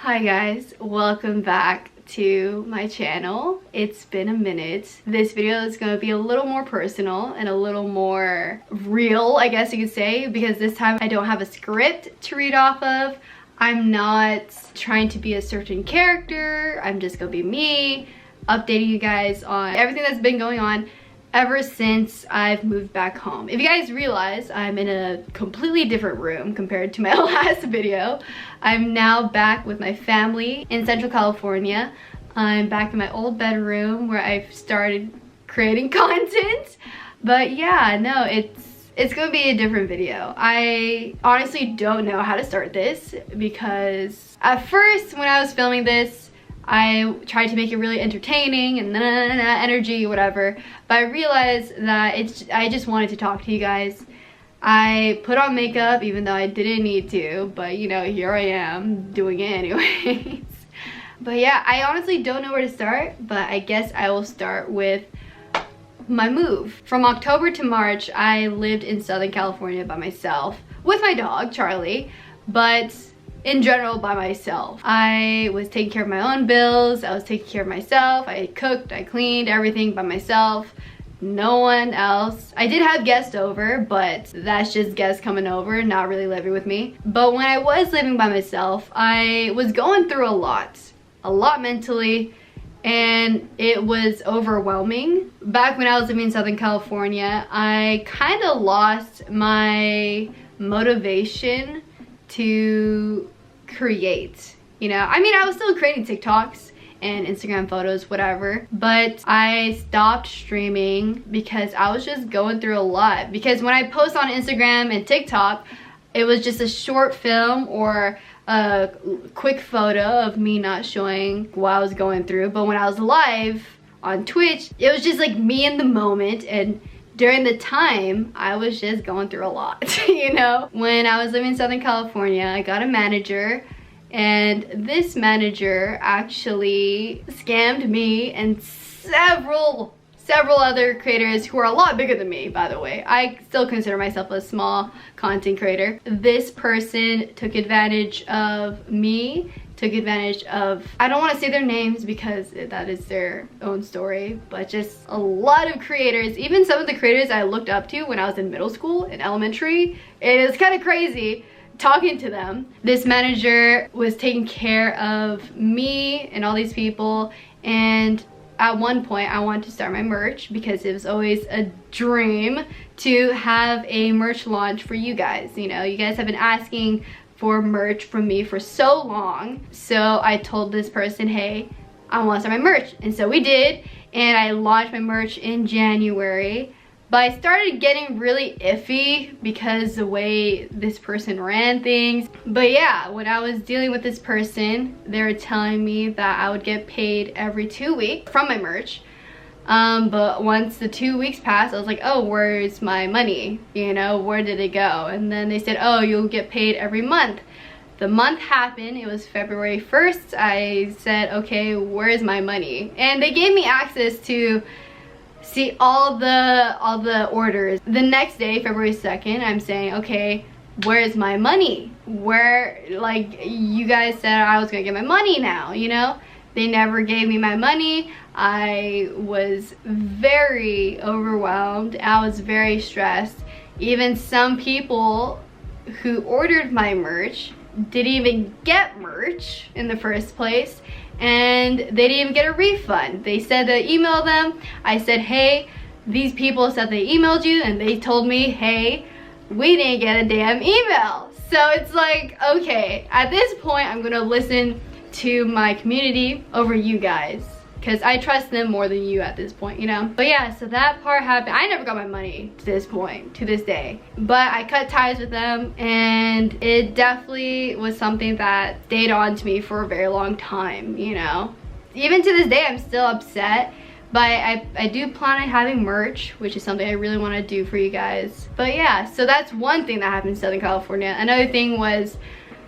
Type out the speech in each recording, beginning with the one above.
Hi guys, welcome back to my channel. It's been a minute. This video is going to be a little more personal and a little more real, I guess you could say, because this time I don't have a script to read off of. I'm not trying to be a certain character. I'm just gonna be me, updating you guys on everything that's been going on ever since I've moved back home. If you guys realize, I'm in a completely different room compared to my last video. I'm now back with my family in Central California. I'm back in my old bedroom where I've started creating content. But yeah, no, it's gonna be a different video. I honestly don't know how to start this because at first when I was filming this, I tried to make it really entertaining and energy, whatever. But I realized that I just wanted to talk to you guys. I put on makeup even though I didn't need to, but you know, here I am doing it anyways. But yeah, I honestly don't know where to start, but I guess I will start with my move. From October to March, I lived in Southern California by myself with my dog, Charlie, but in general by myself. I was taking care of my own bills, I was taking care of myself, I cooked, I cleaned, everything by myself. No one else. I did have guests over, but that's just guests coming over, not really living with me. But when I was living by myself, I was going through a lot mentally, and it was overwhelming. Back when I was living in Southern California, I kind of lost my motivation to create, you know. I mean, I was still creating TikToks and Instagram photos, whatever, but I stopped streaming because I was just going through a lot. Because when I post on Instagram and TikTok, it was just a short film or a quick photo of me not showing what I was going through. But when I was live on Twitch, it was just like me in the moment, and during the time, I was just going through a lot, you know? When I was living in Southern California, I got a manager, and this manager actually scammed me and several other creators who are a lot bigger than me, by the way. I still consider myself a small content creator. This person took advantage of me, took advantage of, I don't want to say their names because that is their own story, but just a lot of creators, even some of the creators I looked up to when I was in middle school and elementary. It is kind of crazy talking to them. This manager was taking care of me and all these people, and at one point I wanted to start my merch because it was always a dream to have a merch launch for you guys. You know, you guys have been asking for merch from me for so long. So I told this person, hey, I want to start my merch. And so we did, and I launched my merch in January. But I started getting really iffy because the way this person ran things. But yeah, when I was dealing with this person, they were telling me that I would get paid every 2 weeks from my merch. But once the 2 weeks passed, I was like, oh, where's my money? You know, where did it go? And then they said, oh, you'll get paid every month. The month happened, it was February 1st. I said, okay, where's my money? And they gave me access to see all the orders. The next day, February 2nd, I'm saying, okay, where's my money? Where, like, you guys said I was gonna get my money now, you know? They never gave me my money. I was very overwhelmed. I was very stressed. Even some people who ordered my merch didn't even get merch in the first place, and they didn't even get a refund. They said they emailed them. I said, hey, these people said they emailed you, and they told me, hey, we didn't get a damn email. So it's like, okay, at this point, I'm gonna listen to my community over you guys, because I trust them more than you at this point, you know? But yeah, so that part happened. I never got my money to this point, to this day. But I cut ties with them, and it definitely was something that stayed on to me for a very long time, you know? Even to this day, I'm still upset, but I do plan on having merch, which is something I really want to do for you guys. But yeah, so that's one thing that happened in Southern California. Another thing was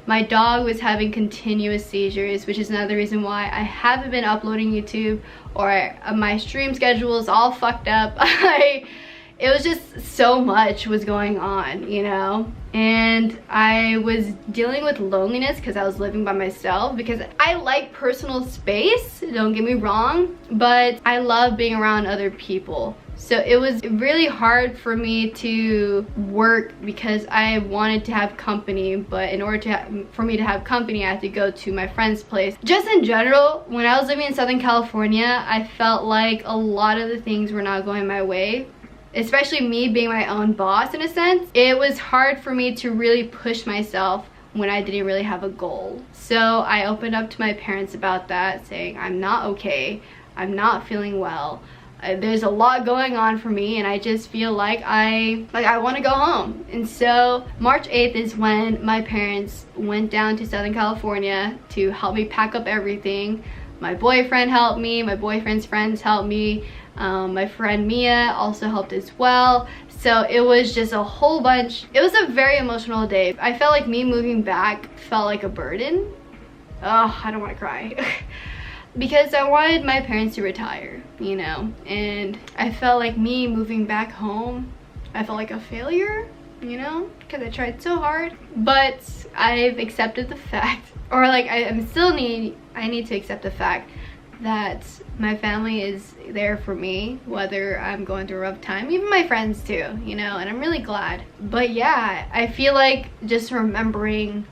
my dog was having continuous seizures, which is another reason why I haven't been uploading YouTube, or my stream schedule is all fucked up. It was just so much was going on, you know? and I was dealing with loneliness because I was living by myself, because I like personal space, don't get me wrong, but I love being around other people. So it was really hard for me to work because I wanted to have company, but in order for me to have company, I had to go to my friend's place. Just in general, when I was living in Southern California, I felt like a lot of the things were not going my way. Especially me being my own boss in a sense. It was hard for me to really push myself when I didn't really have a goal. So I opened up to my parents about that, saying I'm not okay, I'm not feeling well. There's a lot going on for me, and I just feel like I want to go home. And so March 8th is when my parents went down to Southern California to help me pack up everything. My boyfriend helped me, my boyfriend's friends helped me, my friend Mia also helped as well. So it was just a whole bunch. It was a very emotional day. I felt like me moving back felt like a burden. Oh, I don't want to cry. Because I wanted my parents to retire, you know, and I felt like me moving back home, I felt like a failure, you know, because I tried so hard. But I've accepted the fact, or like I need to accept the fact that my family is there for me, whether I'm going through a rough time, even my friends too, you know, and I'm really glad. But yeah, I feel like just remembering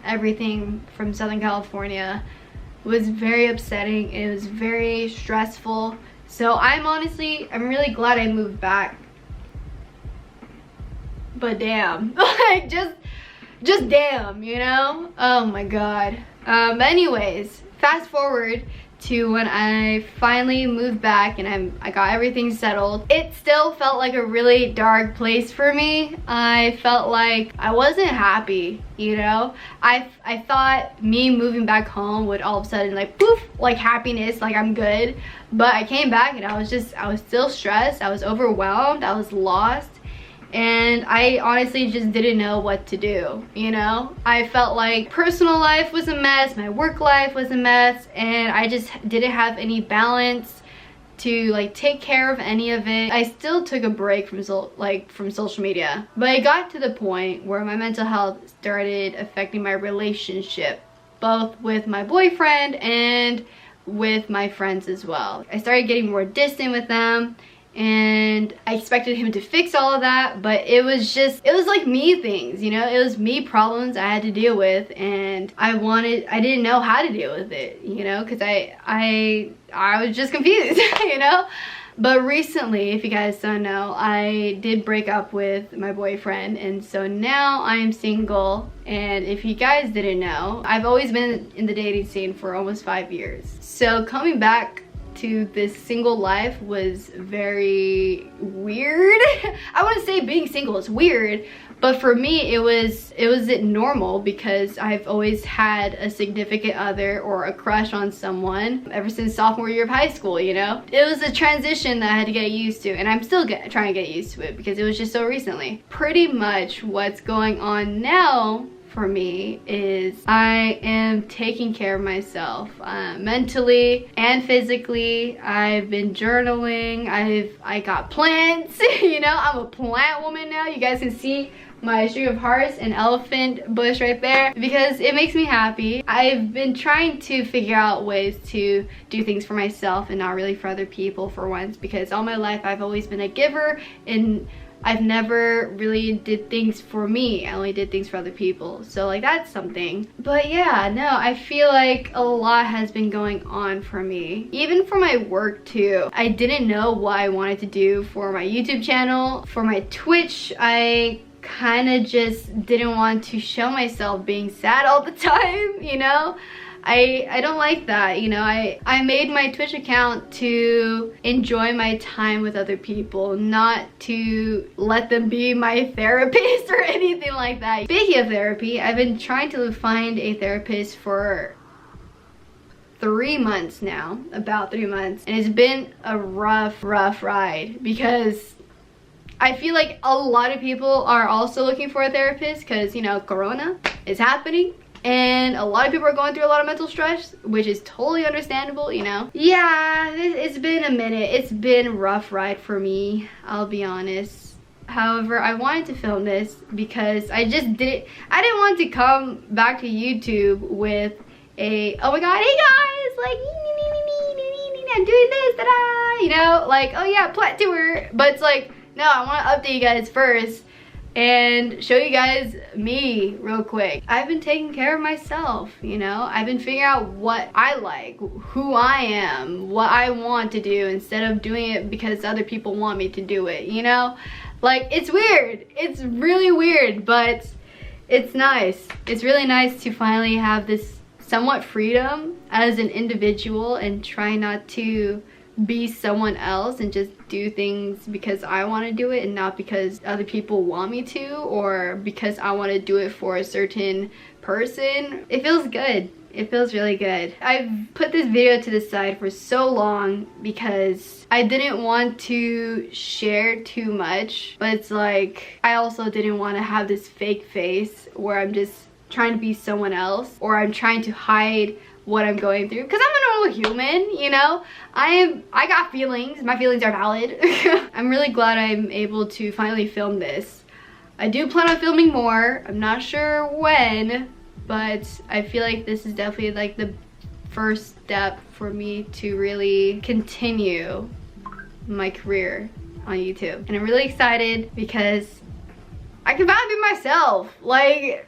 everything from Southern California was very upsetting. It was very stressful. So I'm really glad I moved back. But damn, like just damn, you know? Oh my god. But anyways, fast forward to when I finally moved back and I got everything settled. It still felt like a really dark place for me. I felt like I wasn't happy, you know? I thought me moving back home would all of a sudden like poof, like happiness, like I'm good. But I came back and I was still stressed, I was overwhelmed, I was lost. And I honestly just didn't know what to do, you know? I felt like personal life was a mess, my work life was a mess, and I just didn't have any balance to like take care of any of it. I still took a break from social media, but it got to the point where my mental health started affecting my relationship, both with my boyfriend and with my friends as well. I started getting more distant with them, and I expected him to fix all of that, but it was like me things, you know? It was me problems I had to deal with, and I didn't know how to deal with it, you know, because I was just confused, you know? But recently, if you guys don't know, I did break up with my boyfriend, and so now I'm single. And if you guys didn't know, I've always been in the dating scene for almost 5 years. So coming back to this single life was very weird. I wouldn't say being single is weird, but for me it was normal because I've always had a significant other or a crush on someone ever since sophomore year of high school, you know? It was a transition that I had to get used to, and I'm still trying to get used to it because it was just so recently. Pretty much what's going on now for me is I am taking care of myself mentally and physically. I've been journaling. I got plants. You know, I'm a plant woman now. You guys can see my string of hearts and elephant bush right there because it makes me happy. I've been trying to figure out ways to do things for myself and not really for other people for once, because all my life I've always been a giver and I've never really did things for me. I only did things for other people. So like that's something. But yeah, no, I feel like a lot has been going on for me. Even for my work too. I didn't know what I wanted to do for my YouTube channel. For my Twitch, I kind of just didn't want to show myself being sad all the time, you know? I don't like that, you know. I made my Twitch account to enjoy my time with other people, not to let them be my therapist or anything like that. Speaking of therapy, I've been trying to find a therapist for 3 months now, about 3 months, and it's been a rough ride because I feel like a lot of people are also looking for a therapist because, you know, Corona is happening. And a lot of people are going through a lot of mental stress, which is totally understandable, you know? Yeah, it's been a minute. It's been a rough ride for me, I'll be honest. However, I wanted to film this because I didn't want to come back to YouTube with a, oh my god, hey guys, like, I'm doing this, ta-da, you know, like, oh yeah, plat tour. But it's like, no, I want to update you guys first and show you guys me real quick. I've been taking care of myself, you know. I've been figuring out what I like, who I am, what I want to do, instead of doing it because other people want me to do it, you know. Like, it's weird, it's really weird, but it's nice. It's really nice to finally have this somewhat freedom as an individual and try not to be someone else and just do things because I want to do it and not because other people want me to, or because I want to do it for a certain person. It feels good. It feels really good. I've put this video to the side for so long because I didn't want to share too much, but it's like I also didn't want to have this fake face where I'm just trying to be someone else, or I'm trying to hide what I'm going through, because I'm a normal human, you know. I got feelings. My feelings are valid. I'm really glad I'm able to finally film this. I do plan on filming more. I'm not sure when, but I feel like this is definitely like the first step for me to really continue my career on YouTube. And I'm really excited because I can finally be myself. Like,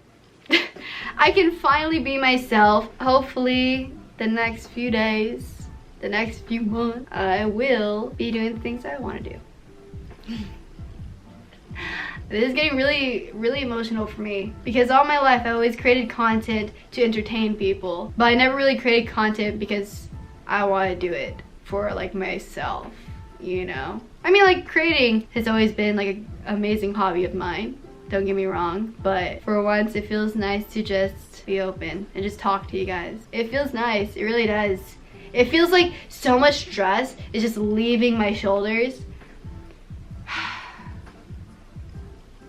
I can finally be myself. Hopefully the next few days, the next few months, I will be doing the things I want to do. This is getting really emotional for me because all my life I always created content to entertain people, but I never really created content because I want to do it for like myself, you know. I mean, like, creating has always been like an amazing hobby of mine, don't get me wrong, but for once it feels nice to just be open and just talk to you guys. It feels nice, it really does. It feels like so much stress is just leaving my shoulders.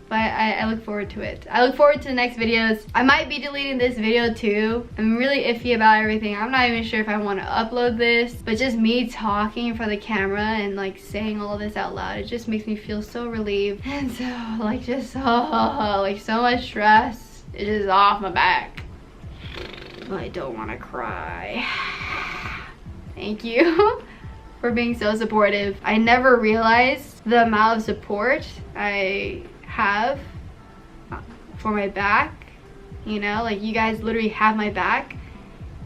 But I look forward to it. I look forward to the next videos. I might be deleting this video too. I'm really iffy about everything. I'm not even sure if I want to upload this, but just me talking in front of the camera and like saying all of this out loud, it just makes me feel so relieved. And so like just like so much stress is just off my back. I don't want to cry. Thank you for being so supportive. I never realized the amount of support I have for my back, you know, like you guys literally have my back,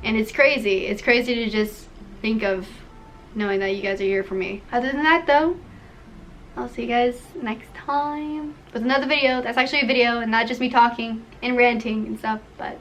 and it's crazy. It's crazy to just think of knowing that you guys are here for me. Other than that though, I'll see you guys next time with another video that's actually a video and not just me talking and ranting and stuff. But